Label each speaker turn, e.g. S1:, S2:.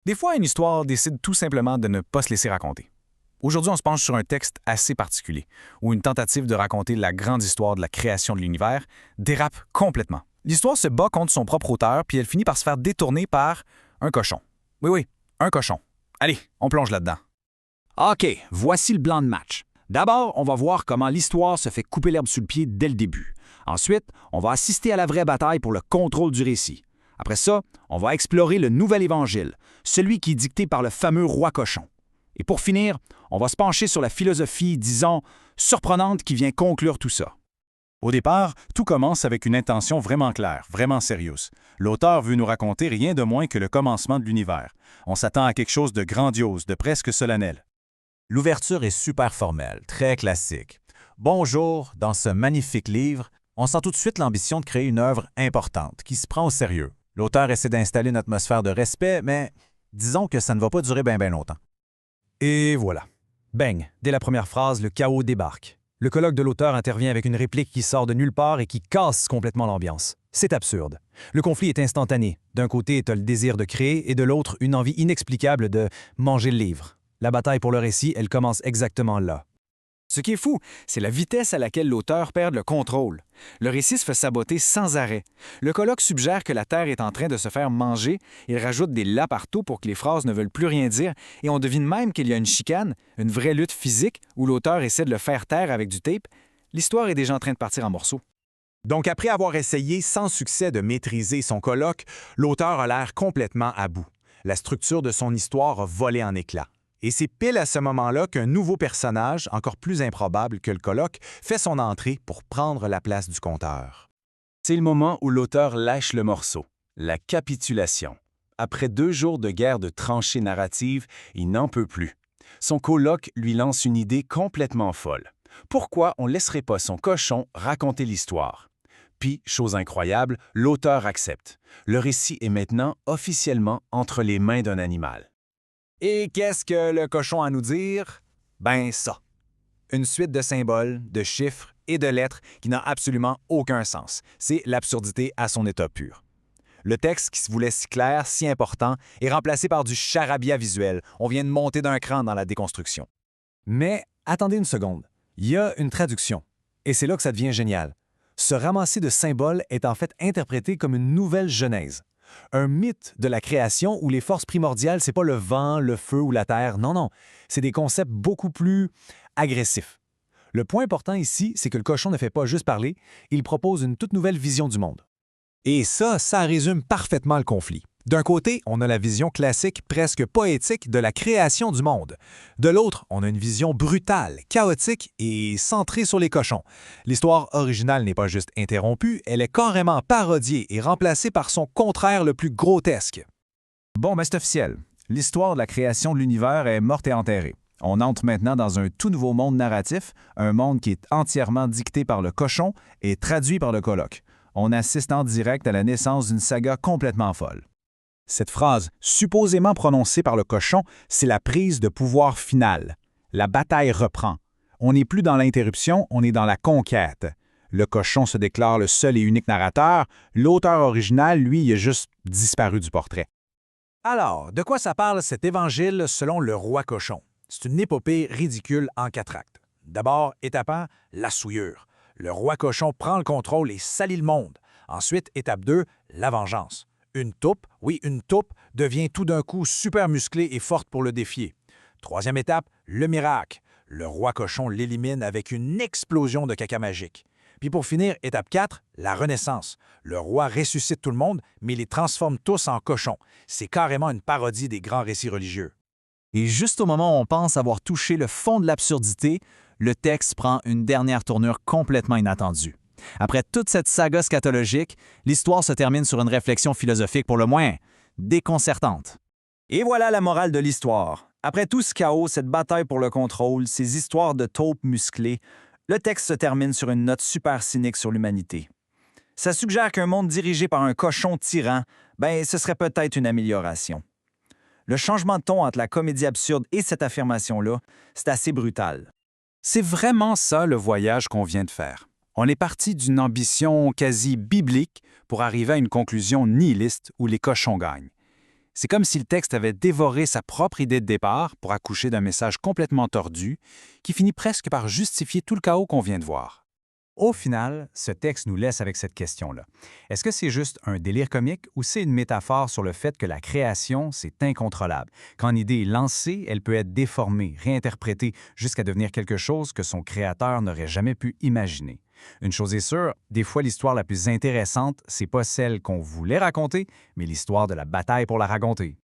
S1: Des fois, une histoire décide tout simplement de ne pas se laisser raconter. Aujourd'hui, on se penche sur un texte assez particulier, où une tentative de raconter la grande histoire de la création de l'univers dérape complètement. L'histoire se bat contre son propre auteur, puis elle finit par se faire détourner par un cochon. Oui, un cochon. Allez, on plonge là-dedans.
S2: OK, voici le blanc de match. D'abord, on va voir comment l'histoire se fait couper l'herbe sous le pied dès le début. Ensuite, on va assister à la vraie bataille pour le contrôle du récit. Après ça, on va explorer le nouvel évangile, celui qui est dicté par le fameux roi cochon. Et pour finir, on va se pencher sur la philosophie, disons, surprenante qui vient conclure tout ça.
S3: Au départ, tout commence avec une intention vraiment claire, vraiment sérieuse. L'auteur veut nous raconter rien de moins que le commencement de l'univers. On s'attend à quelque chose de grandiose, de presque solennel.
S4: L'ouverture est super formelle, très classique. Bonjour, dans ce magnifique livre, on sent tout de suite l'ambition de créer une œuvre importante, qui se prend au sérieux. L'auteur essaie d'installer une atmosphère de respect, mais disons que ça ne va pas durer bien longtemps.
S5: Et voilà. Bang! Dès la première phrase, le chaos débarque. Le colloque de l'auteur intervient avec une réplique qui sort de nulle part et qui casse complètement l'ambiance. C'est absurde. Le conflit est instantané. D'un côté, tu as le désir de créer et de l'autre, une envie inexplicable de manger le livre. La bataille pour le récit, elle commence exactement là.
S1: Ce qui est fou, c'est la vitesse à laquelle l'auteur perd le contrôle. Le récit se fait saboter sans arrêt. Le colloque suggère que la Terre est en train de se faire manger, il rajoute des là partout pour que les phrases ne veulent plus rien dire, et on devine même qu'il y a une chicane, une vraie lutte physique, où l'auteur essaie de le faire taire avec du tape. L'histoire est déjà en train de partir en morceaux.
S6: Donc, après avoir essayé sans succès de maîtriser son colloque, l'auteur a l'air complètement à bout. La structure de son histoire a volé en éclats. Et c'est pile à ce moment-là qu'un nouveau personnage, encore plus improbable que le colloque, fait son entrée pour prendre la place du conteur.
S3: C'est le moment où l'auteur lâche le morceau, la capitulation. Après 2 jours de guerre de tranchées narratives, il n'en peut plus. Son coloc lui lance une idée complètement folle. Pourquoi on ne laisserait pas son cochon raconter l'histoire? Puis, chose incroyable, l'auteur accepte. Le récit est maintenant officiellement entre les mains d'un animal.
S5: Et qu'est-ce que le cochon a à nous dire? Ben ça. Une suite de symboles, de chiffres et de lettres qui n'a absolument aucun sens. C'est l'absurdité à son état pur. Le texte qui se voulait si clair, si important, est remplacé par du charabia visuel. On vient de monter d'un cran dans la déconstruction. Mais attendez une seconde. Il y a une traduction. Et c'est là que ça devient génial. Ce ramassis de symboles est en fait interprété comme une nouvelle genèse. Un mythe de la création où les forces primordiales, c'est pas le vent, le feu ou la terre. Non. C'est des concepts beaucoup plus agressifs. Le point important ici, c'est que le cochon ne fait pas juste parler, il propose une toute nouvelle vision du monde. Et ça résume parfaitement le conflit. D'un côté, on a la vision classique, presque poétique de la création du monde. De l'autre, on a une vision brutale, chaotique et centrée sur les cochons. L'histoire originale n'est pas juste interrompue, elle est carrément parodiée et remplacée par son contraire le plus grotesque.
S1: Bon, c'est officiel. L'histoire de la création de l'univers est morte et enterrée. On entre maintenant dans un tout nouveau monde narratif, un monde qui est entièrement dicté par le cochon et traduit par le colloque. On assiste en direct à la naissance d'une saga complètement folle. Cette phrase, supposément prononcée par le cochon, c'est la prise de pouvoir finale. La bataille reprend. On n'est plus dans l'interruption, on est dans la conquête. Le cochon se déclare le seul et unique narrateur. L'auteur original, lui, il a juste disparu du portrait.
S5: Alors, de quoi ça parle cet évangile selon le roi cochon? C'est une épopée ridicule en 4 actes. D'abord, étape 1, la souillure. Le roi cochon prend le contrôle et salit le monde. Ensuite, étape 2, la vengeance. Une taupe, devient tout d'un coup super musclée et forte pour le défier. Troisième étape, le miracle. Le roi cochon l'élimine avec une explosion de caca magique. Puis pour finir, étape 4, la renaissance. Le roi ressuscite tout le monde, mais les transforme tous en cochons. C'est carrément une parodie des grands récits religieux.
S2: Et juste au moment où on pense avoir touché le fond de l'absurdité, le texte prend une dernière tournure complètement inattendue. Après toute cette saga scatologique, l'histoire se termine sur une réflexion philosophique pour le moins déconcertante.
S1: Et voilà la morale de l'histoire. Après tout ce chaos, cette bataille pour le contrôle, ces histoires de taupes musclées, le texte se termine sur une note super cynique sur l'humanité. Ça suggère qu'un monde dirigé par un cochon tyran, ce serait peut-être une amélioration. Le changement de ton entre la comédie absurde et cette affirmation-là, c'est assez brutal. C'est vraiment ça le voyage qu'on vient de faire. On est parti d'une ambition quasi biblique pour arriver à une conclusion nihiliste où les cochons gagnent. C'est comme si le texte avait dévoré sa propre idée de départ pour accoucher d'un message complètement tordu qui finit presque par justifier tout le chaos qu'on vient de voir.
S5: Au final, ce texte nous laisse avec cette question-là. Est-ce que c'est juste un délire comique ou c'est une métaphore sur le fait que la création, c'est incontrôlable? Quand une idée est lancée, elle peut être déformée, réinterprétée, jusqu'à devenir quelque chose que son créateur n'aurait jamais pu imaginer. Une chose est sûre, des fois l'histoire la plus intéressante, c'est pas celle qu'on voulait raconter, mais l'histoire de la bataille pour la raconter.